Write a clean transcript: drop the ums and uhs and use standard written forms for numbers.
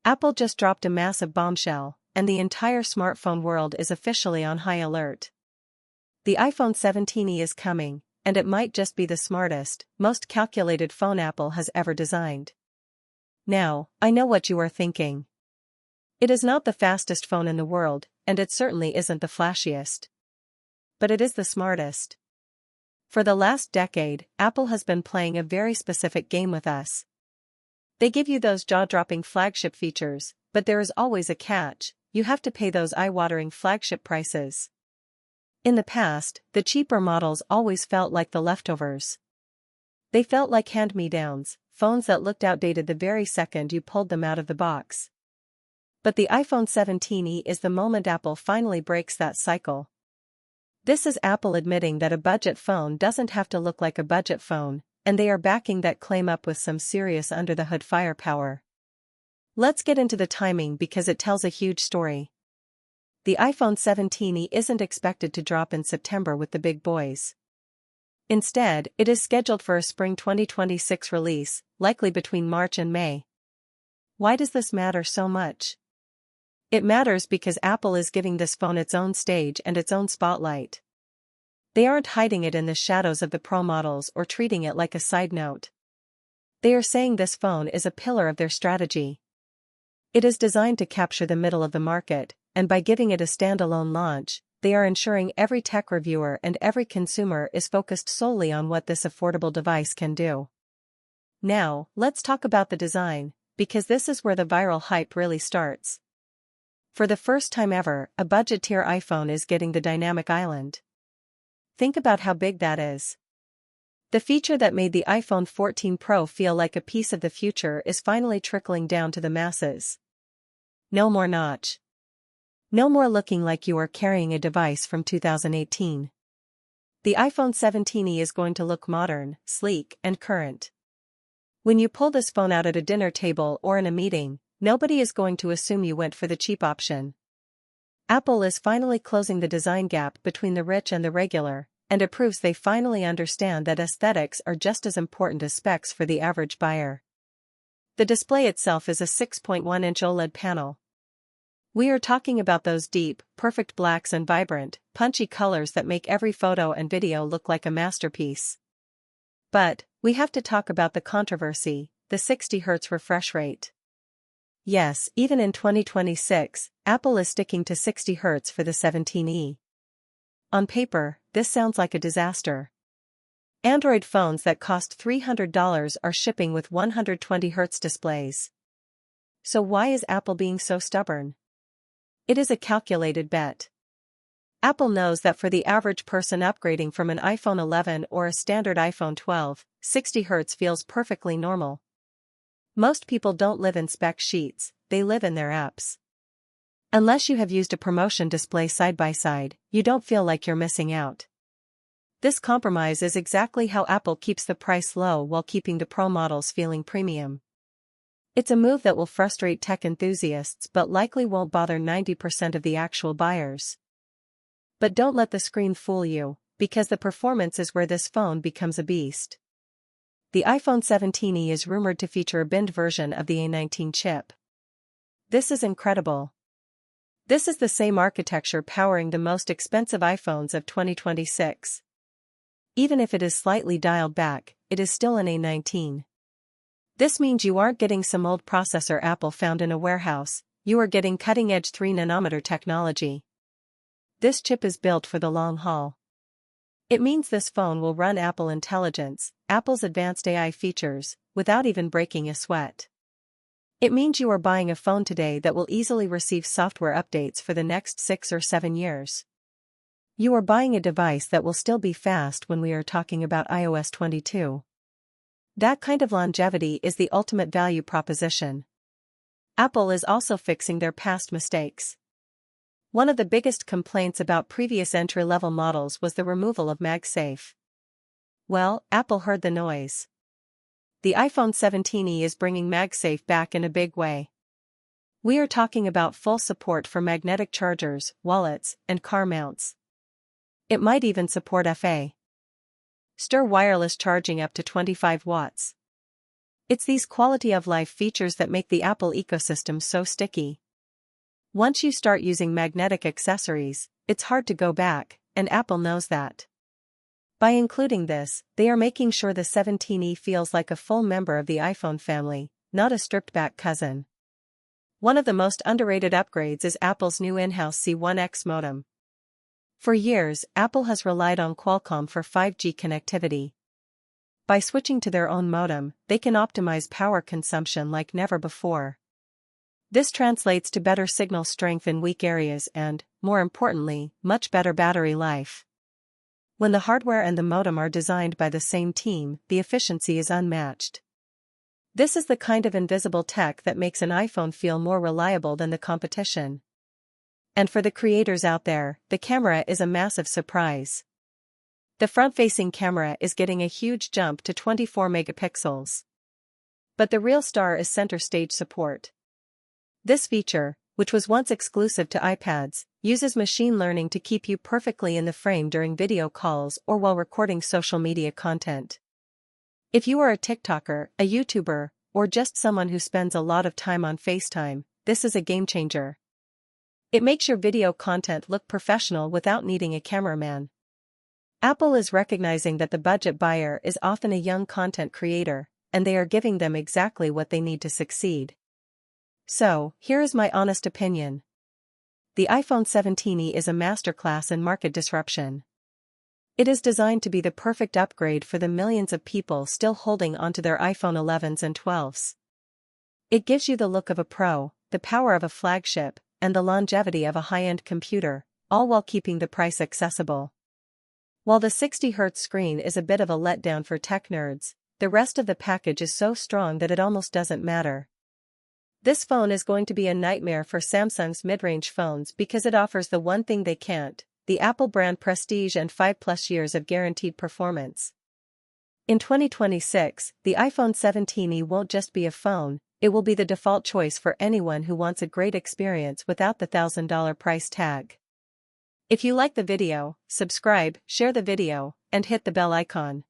Apple just dropped a massive bombshell, and the entire smartphone world is officially on high alert. The iPhone 17e is coming, and it might just be the smartest, most calculated phone Apple has ever designed. Now, I know what you are thinking. It is not the fastest phone in the world, and it certainly isn't the flashiest. But it is the smartest. For the last decade, Apple has been playing a very specific game with us. They give you those jaw-dropping flagship features, but there is always a catch: you have to pay those eye-watering flagship prices. In the past, the cheaper models always felt like the leftovers. They felt like hand-me-downs, phones that looked outdated the very second you pulled them out of the box. But the iPhone 17e is the moment Apple finally breaks that cycle. This is Apple admitting that a budget phone doesn't have to look like a budget phone, and they are backing that claim up with some serious under-the-hood firepower. Let's get into the timing because it tells a huge story. The iPhone 17e isn't expected to drop in September with the big boys. Instead, it is scheduled for a spring 2026 release, likely between March and May. Why does this matter so much? It matters because Apple is giving this phone its own stage and its own spotlight. They aren't hiding it in the shadows of the Pro models or treating it like a side note. They are saying this phone is a pillar of their strategy. It is designed to capture the middle of the market, and by giving it a standalone launch, they are ensuring every tech reviewer and every consumer is focused solely on what this affordable device can do. Now, let's talk about the design, because this is where the viral hype really starts. For the first time ever, a budget-tier iPhone is getting the dynamic island. Think about how big that is. The feature that made the iPhone 14 Pro feel like a piece of the future is finally trickling down to the masses. No more notch. No more looking like you are carrying a device from 2018. The iPhone 17e is going to look modern, sleek, and current. When you pull this phone out at a dinner table or in a meeting, nobody is going to assume you went for the cheap option. Apple is finally closing the design gap between the rich and the regular, and it proves they finally understand that aesthetics are just as important as specs for the average buyer. The display itself is a 6.1-inch OLED panel. We are talking about those deep, perfect blacks and vibrant, punchy colors that make every photo and video look like a masterpiece. But, we have to talk about the controversy: the 60 Hz refresh rate. Yes, even in 2026, Apple is sticking to 60 Hz for the 17e. On paper, this sounds like a disaster. Android phones that cost $300 are shipping with 120 Hz displays. So why is Apple being so stubborn? It is a calculated bet. Apple knows that for the average person upgrading from an iPhone 11 or a standard iPhone 12, 60 Hz feels perfectly normal. Most people don't live in spec sheets, they live in their apps. Unless you have used a promotion display side by side, you don't feel like you're missing out. This compromise is exactly how Apple keeps the price low while keeping the Pro models feeling premium. It's a move that will frustrate tech enthusiasts but likely won't bother 90% of the actual buyers. But don't let the screen fool you, because the performance is where this phone becomes a beast. The iPhone 17e is rumored to feature a binned version of the A19 chip. This is incredible. This is the same architecture powering the most expensive iPhones of 2026. Even if it is slightly dialed back, it is still an A19. This means you aren't getting some old processor Apple found in a warehouse, you are getting cutting-edge 3nm technology. This chip is built for the long haul. It means this phone will run Apple Intelligence, Apple's advanced AI features, without even breaking a sweat. It means you are buying a phone today that will easily receive software updates for the next 6 or 7 years. You are buying a device that will still be fast when we are talking about iOS 22. That kind of longevity is the ultimate value proposition. Apple is also fixing their past mistakes. One of the biggest complaints about previous entry-level models was the removal of MagSafe. Well, Apple heard the noise. The iPhone 17e is bringing MagSafe back in a big way. We are talking about full support for magnetic chargers, wallets, and car mounts. It might even support FA. Stir wireless charging up to 25 watts. It's these quality of life features that make the Apple ecosystem so sticky. Once you start using magnetic accessories, it's hard to go back, and Apple knows that. By including this, they are making sure the 17e feels like a full member of the iPhone family, not a stripped-back cousin. One of the most underrated upgrades is Apple's new in-house C1X modem. For years, Apple has relied on Qualcomm for 5G connectivity. By switching to their own modem, they can optimize power consumption like never before. This translates to better signal strength in weak areas and, more importantly, much better battery life. When the hardware and the modem are designed by the same team, the efficiency is unmatched. This is the kind of invisible tech that makes an iPhone feel more reliable than the competition. And for the creators out there, the camera is a massive surprise. The front-facing camera is getting a huge jump to 24 megapixels. But the real star is center stage support. This feature, which was once exclusive to iPads, uses machine learning to keep you perfectly in the frame during video calls or while recording social media content. If you are a TikToker, a YouTuber, or just someone who spends a lot of time on FaceTime, this is a game changer. It makes your video content look professional without needing a cameraman. Apple is recognizing that the budget buyer is often a young content creator, and they are giving them exactly what they need to succeed. So, here is my honest opinion. The iPhone 17e is a masterclass in market disruption. It is designed to be the perfect upgrade for the millions of people still holding onto their iPhone 11s and 12s. It gives you the look of a pro, the power of a flagship, and the longevity of a high-end computer, all while keeping the price accessible. While the 60Hz screen is a bit of a letdown for tech nerds, the rest of the package is so strong that it almost doesn't matter. This phone is going to be a nightmare for Samsung's mid-range phones because it offers the one thing they can't, the Apple brand prestige and 5+ years of guaranteed performance. In 2026, the iPhone 17e won't just be a phone, it will be the default choice for anyone who wants a great experience without the $1,000 price tag. If you like the video, subscribe, share the video, and hit the bell icon.